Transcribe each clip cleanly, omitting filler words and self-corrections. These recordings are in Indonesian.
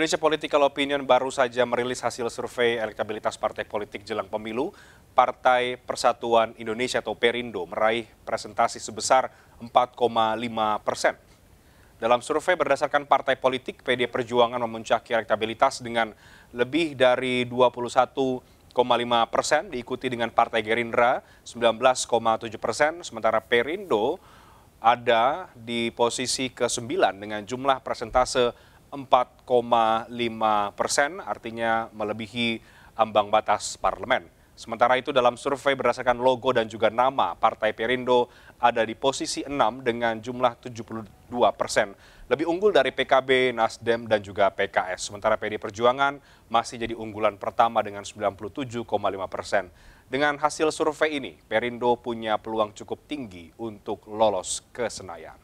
Indonesia Political Opinion baru saja merilis hasil survei elektabilitas partai politik jelang pemilu. Partai Persatuan Indonesia atau Perindo meraih presentasi sebesar 4,5%. Dalam survei berdasarkan partai politik, PD Perjuangan memuncaki elektabilitas dengan lebih dari 21,5%, diikuti dengan Partai Gerindra 19,7%, sementara Perindo ada di posisi ke-9 dengan jumlah persentase 4,5%, artinya melebihi ambang batas parlemen. Sementara itu dalam survei berdasarkan logo dan juga nama, Partai Perindo ada di posisi 6 dengan jumlah 72%. Lebih unggul dari PKB, Nasdem, dan juga PKS. Sementara PD Perjuangan masih jadi unggulan pertama dengan 97,5%. Dengan hasil survei ini, Perindo punya peluang cukup tinggi untuk lolos ke Senayan.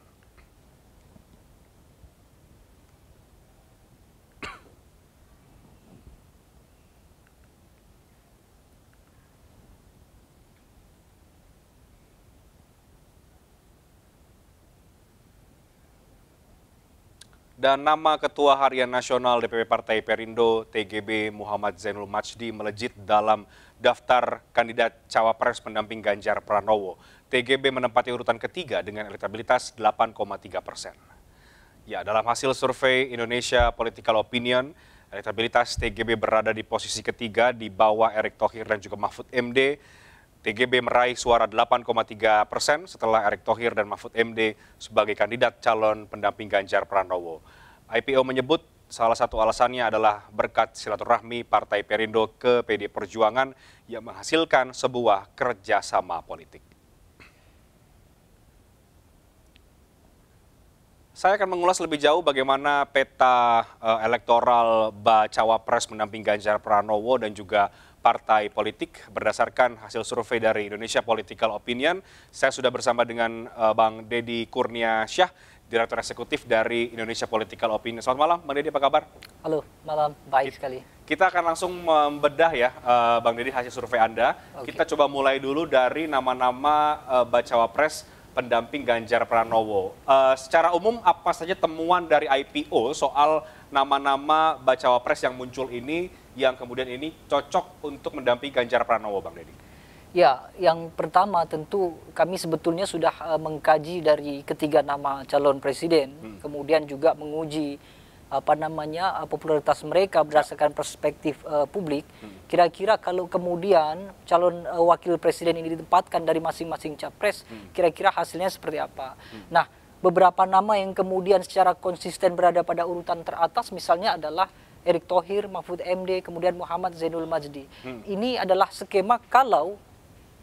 Dan nama Ketua Harian Nasional DPP Partai Perindo, TGB Muhammad Zainul Majdi melejit dalam daftar kandidat cawapres pendamping Ganjar Pranowo. TGB menempati urutan ketiga dengan elektabilitas 8,3%. Ya, dalam hasil survei Indonesia Political Opinion, elektabilitas TGB berada di posisi ketiga di bawah Erick Thohir dan juga Mahfud MD. TGB meraih suara 8,3% setelah Erick Thohir dan Mahfud MD sebagai kandidat calon pendamping Ganjar Pranowo. IPO menyebut salah satu alasannya adalah berkat silaturahmi Partai Perindo ke PD Perjuangan yang menghasilkan sebuah kerjasama politik. Saya akan mengulas lebih jauh bagaimana peta elektoral bacawa pres pendamping Ganjar Pranowo dan juga partai politik berdasarkan hasil survei dari Indonesia Political Opinion. Saya sudah bersama dengan Bang Deddy Kurniasyah, Direktur Eksekutif dari Indonesia Political Opinion. Selamat malam, Bang Deddy, apa kabar? Halo, malam. Baik sekali. Kita akan langsung membedah ya, Bang Deddy, hasil survei Anda. Okay. Kita coba mulai dulu dari nama-nama bacawa pres pendamping Ganjar Pranowo. Secara umum, apa saja temuan dari IPO soal nama-nama bacawa pres yang muncul ini, yang kemudian ini cocok untuk mendampingi Ganjar Pranowo, Bang Deddy? Ya, yang pertama tentu kami sebetulnya sudah mengkaji dari ketiga nama calon presiden, kemudian juga menguji popularitas mereka berdasarkan perspektif publik. Kira-kira kalau kemudian calon wakil presiden ini ditempatkan dari masing-masing capres, kira-kira hasilnya seperti apa? Nah, beberapa nama yang kemudian secara konsisten berada pada urutan teratas misalnya adalah Erick Thohir, Mahfud MD, kemudian Muhammad Zainul Majdi. Ini adalah skema kalau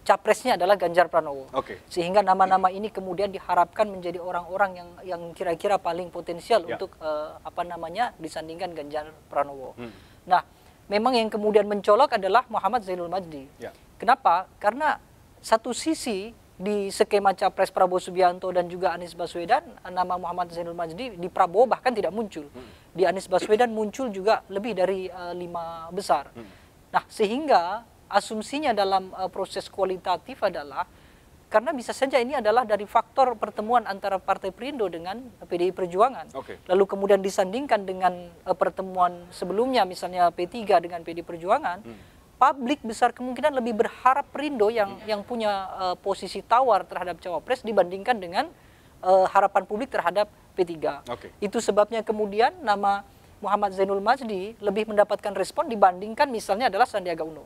capresnya adalah Ganjar Pranowo. Okay. Sehingga nama-nama ini kemudian diharapkan menjadi orang-orang yang kira-kira paling potensial untuk disandingkan Ganjar Pranowo. Nah, memang yang kemudian mencolok adalah Muhammad Zainul Majdi. Kenapa? Karena satu sisi di skema capres Prabowo Subianto dan juga Anies Baswedan, nama Muhammad Zainul Majdi di Prabowo bahkan tidak muncul. Di Anies Baswedan muncul juga lebih dari 5 besar. Nah, sehingga asumsinya dalam proses kualitatif adalah karena bisa saja ini adalah dari faktor pertemuan antara Partai Perindo dengan PDI Perjuangan. Okay. Lalu kemudian disandingkan dengan pertemuan sebelumnya misalnya P3 dengan PDI Perjuangan. Publik besar kemungkinan lebih berharap Perindo yang punya posisi tawar terhadap cawapres dibandingkan dengan harapan publik terhadap P3. Okay. Itu sebabnya kemudian nama Muhammad Zainul Majdi lebih mendapatkan respon dibandingkan misalnya adalah Sandiaga Uno.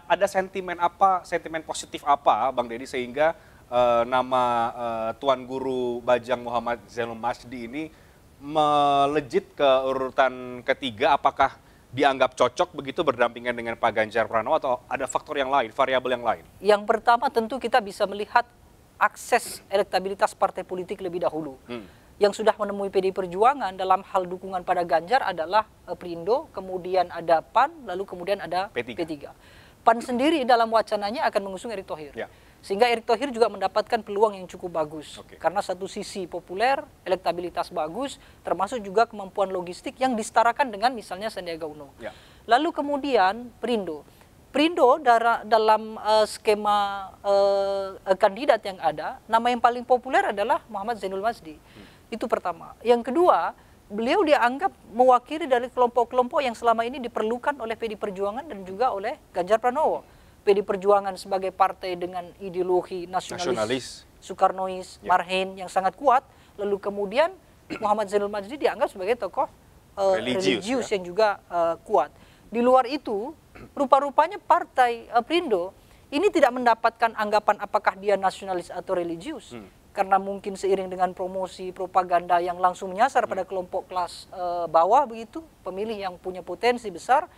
Ada sentimen positif apa, Bang Deddy, sehingga nama Tuan Guru Bajang Muhammad Zainul Majdi ini melejit ke urutan ketiga? Apakah dianggap cocok begitu berdampingan dengan Pak Ganjar Pranowo atau ada faktor yang lain, variabel yang lain? Yang pertama tentu kita bisa melihat akses elektabilitas partai politik lebih dahulu. Yang sudah menemui PDI Perjuangan dalam hal dukungan pada Ganjar adalah Perindo, kemudian ada PAN, lalu kemudian ada P3. PAN sendiri dalam wacananya akan mengusung Erick Thohir. Sehingga Erick Thohir juga mendapatkan peluang yang cukup bagus. Karena satu sisi populer, elektabilitas bagus, termasuk juga kemampuan logistik yang disetarakan dengan misalnya Sandiaga Uno. Lalu kemudian Perindo. Perindo dalam skema kandidat yang ada, nama yang paling populer adalah Muhammad Zainul Majdi. Itu pertama. Yang kedua, beliau dianggap mewakili dari kelompok-kelompok yang selama ini diperlukan oleh PD Perjuangan dan juga oleh Ganjar Pranowo. PD Perjuangan sebagai partai dengan ideologi nasionalis. Soekarnois, Marhain yang sangat kuat, lalu kemudian Muhammad Zainul Majdi dianggap sebagai tokoh religius yang juga kuat. Di luar itu, rupa-rupanya partai Perindo ini tidak mendapatkan anggapan apakah dia nasionalis atau religius. Karena mungkin seiring dengan promosi propaganda yang langsung menyasar pada kelompok kelas bawah begitu, pemilih yang punya potensi besar,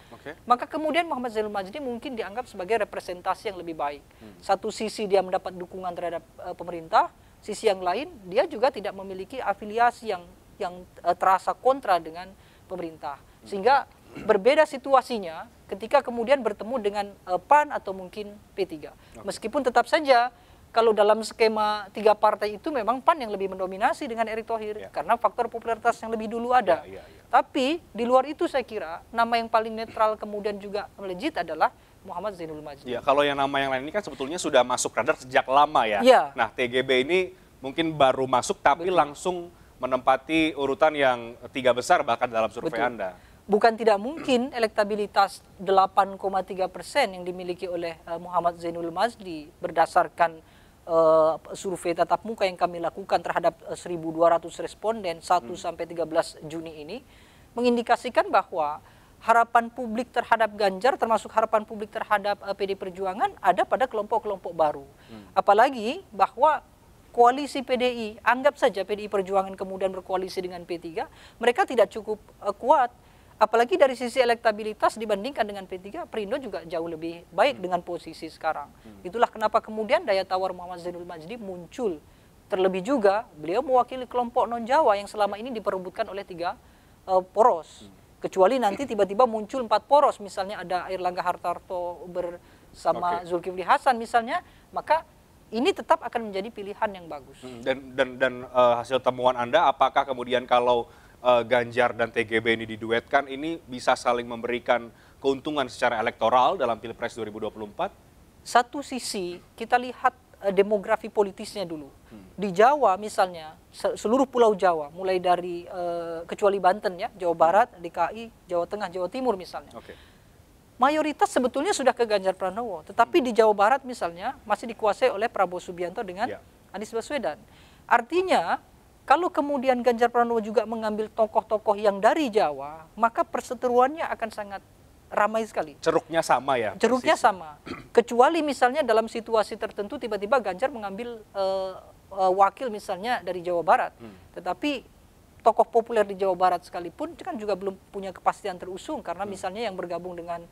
maka kemudian Muhammad Zainul Majdi mungkin dianggap sebagai representasi yang lebih baik. Satu sisi dia mendapat dukungan terhadap pemerintah, sisi yang lain dia juga tidak memiliki afiliasi yang terasa kontra dengan pemerintah. Sehingga berbeda situasinya ketika kemudian bertemu dengan PAN atau mungkin P3. Meskipun tetap saja kalau dalam skema 3 partai itu memang PAN yang lebih mendominasi dengan Erick Thohir karena faktor popularitas yang lebih dulu ada. Tapi di luar itu saya kira nama yang paling netral kemudian juga melejit adalah Muhammad Zainul Majdi. Ya, kalau yang nama yang lain ini kan sebetulnya sudah masuk radar sejak lama ya. Nah, TGB ini mungkin baru masuk tapi langsung menempati urutan yang 3 besar bahkan dalam survei Anda. Bukan tidak mungkin elektabilitas 8,3% yang dimiliki oleh Muhammad Zainul Majdi berdasarkan survei tatap muka yang kami lakukan terhadap 1.200 responden 1 sampai 13 Juni ini mengindikasikan bahwa harapan publik terhadap Ganjar termasuk harapan publik terhadap PD Perjuangan ada pada kelompok-kelompok baru. Apalagi bahwa koalisi PDI, anggap saja PDI Perjuangan kemudian berkoalisi dengan P3, mereka tidak cukup kuat. Apalagi dari sisi elektabilitas dibandingkan dengan P3, Perindo juga jauh lebih baik dengan posisi sekarang. Itulah kenapa kemudian daya tawar Muhammad Zainul Majdi muncul. Terlebih juga beliau mewakili kelompok non-Jawa yang selama ini diperebutkan oleh 3 poros. Kecuali nanti tiba-tiba muncul 4 poros, misalnya ada Airlangga Hartarto bersama Zulkifli Hasan misalnya, maka ini tetap akan menjadi pilihan yang bagus. Dan hasil temuan Anda, apakah kemudian kalau Ganjar dan TGB ini diduetkan, ini bisa saling memberikan keuntungan secara elektoral dalam Pilpres 2024? Satu sisi kita lihat demografi politisnya dulu. Di Jawa misalnya, seluruh pulau Jawa, mulai dari kecuali Banten ya, Jawa Barat, DKI, Jawa Tengah, Jawa Timur misalnya. Mayoritas sebetulnya sudah ke Ganjar Pranowo, tetapi di Jawa Barat misalnya masih dikuasai oleh Prabowo Subianto dengan Anies Baswedan. Artinya kalau kemudian Ganjar Pranowo juga mengambil tokoh-tokoh yang dari Jawa, maka perseteruannya akan sangat ramai sekali. Ceruknya sama ya? Ceruknya sama. Kecuali misalnya dalam situasi tertentu tiba-tiba Ganjar mengambil wakil misalnya dari Jawa Barat. Tetapi tokoh populer di Jawa Barat sekalipun kan juga belum punya kepastian terusung. Karena misalnya yang bergabung dengan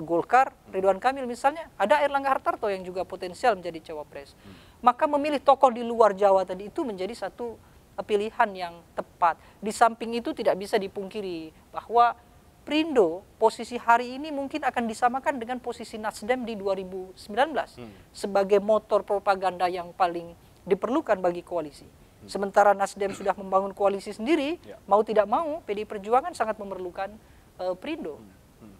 Golkar, Ridwan Kamil misalnya, ada Airlangga Hartarto yang juga potensial menjadi cawapres. Maka memilih tokoh di luar Jawa tadi itu menjadi satu pilihan yang tepat. Di samping itu tidak bisa dipungkiri bahwa Perindo posisi hari ini mungkin akan disamakan dengan posisi Nasdem di 2019 sebagai motor propaganda yang paling diperlukan bagi koalisi. Sementara Nasdem sudah membangun koalisi sendiri, mau tidak mau PDI Perjuangan sangat memerlukan Perindo.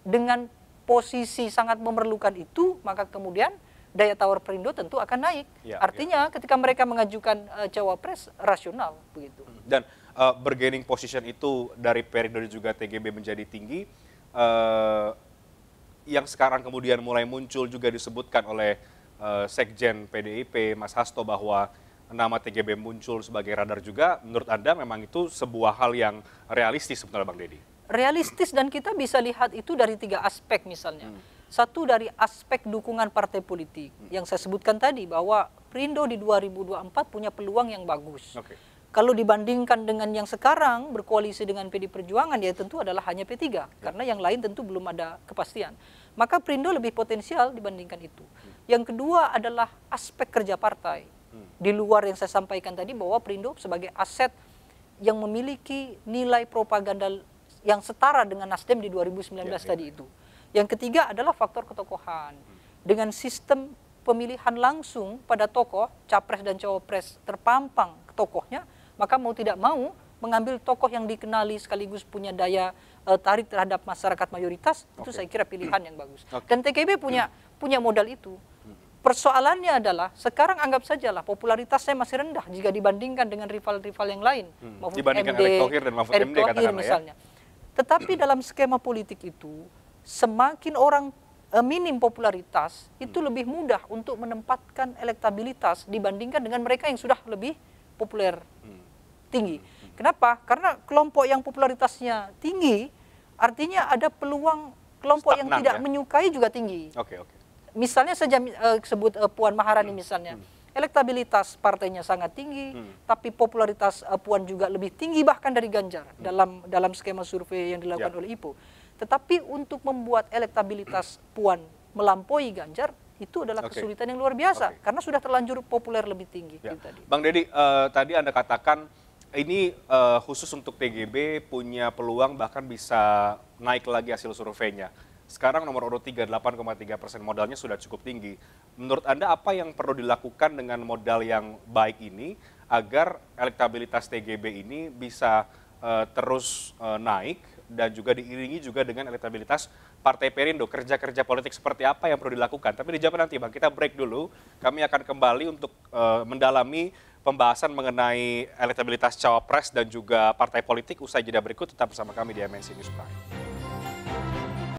Dengan posisi sangat memerlukan itu, maka kemudian daya tawar Perindo tentu akan naik. Artinya ketika mereka mengajukan cawapres rasional begitu. Dan bargaining position itu dari Perindo dan juga TGB menjadi tinggi. Yang sekarang kemudian mulai muncul juga disebutkan oleh Sekjen PDIP Mas Hasto bahwa nama TGB muncul sebagai radar juga. Menurut Anda memang itu sebuah hal yang realistis sebetulnya Bang Deddy? Realistis, dan kita bisa lihat itu dari 3 aspek misalnya. Satu dari aspek dukungan partai politik yang saya sebutkan tadi bahwa Perindo di 2024 punya peluang yang bagus. Kalau dibandingkan dengan yang sekarang berkoalisi dengan PD Perjuangan, ya tentu adalah hanya P3 karena yang lain tentu belum ada kepastian. Maka Perindo lebih potensial dibandingkan itu. Yang kedua adalah aspek kerja partai. Di luar yang saya sampaikan tadi bahwa Perindo sebagai aset yang memiliki nilai propaganda yang setara dengan Nasdem di 2019 tadi itu. Yang ketiga adalah faktor ketokohan. Dengan sistem pemilihan langsung pada tokoh, capres dan cawapres terpampang tokohnya, maka mau tidak mau mengambil tokoh yang dikenali sekaligus punya daya tarik terhadap masyarakat mayoritas, itu saya kira pilihan yang bagus. Dan TGB punya modal itu. persoalannya adalah sekarang anggap sajalah popularitasnya masih rendah jika dibandingkan dengan rival-rival yang lain. Mahfud Dibandingkan MD, Erick Thohir dan Mahfud Erick MD Thohir katakanlah misalnya. Tetapi dalam skema politik itu, semakin orang minim popularitas, itu lebih mudah untuk menempatkan elektabilitas dibandingkan dengan mereka yang sudah lebih populer tinggi. Kenapa? Karena kelompok yang popularitasnya tinggi, artinya ada peluang kelompok yang Stagnan, tidak ya? menyukai juga tinggi. Oke. Misalnya saja sebut Puan Maharani misalnya. Elektabilitas partainya sangat tinggi, tapi popularitas Puan juga lebih tinggi bahkan dari Ganjar dalam skema survei yang dilakukan oleh IPO. Tetapi untuk membuat elektabilitas Puan melampaui Ganjar itu adalah kesulitan yang luar biasa karena sudah terlanjur populer lebih tinggi. Ya. Itu tadi. Bang Deddy, tadi Anda katakan ini khusus untuk TGB punya peluang bahkan bisa naik lagi hasil surveinya. Sekarang nomor urut 3, 8,3%, modalnya sudah cukup tinggi. Menurut Anda apa yang perlu dilakukan dengan modal yang baik ini agar elektabilitas TGB ini bisa terus naik dan juga diiringi juga dengan elektabilitas Partai Perindo? Kerja-kerja politik seperti apa yang perlu dilakukan? Tapi dijawab nanti Bang, kita break dulu. Kami akan kembali untuk mendalami pembahasan mengenai elektabilitas cawapres dan juga partai politik usai jeda berikut. Tetap bersama kami di MNC News Prime.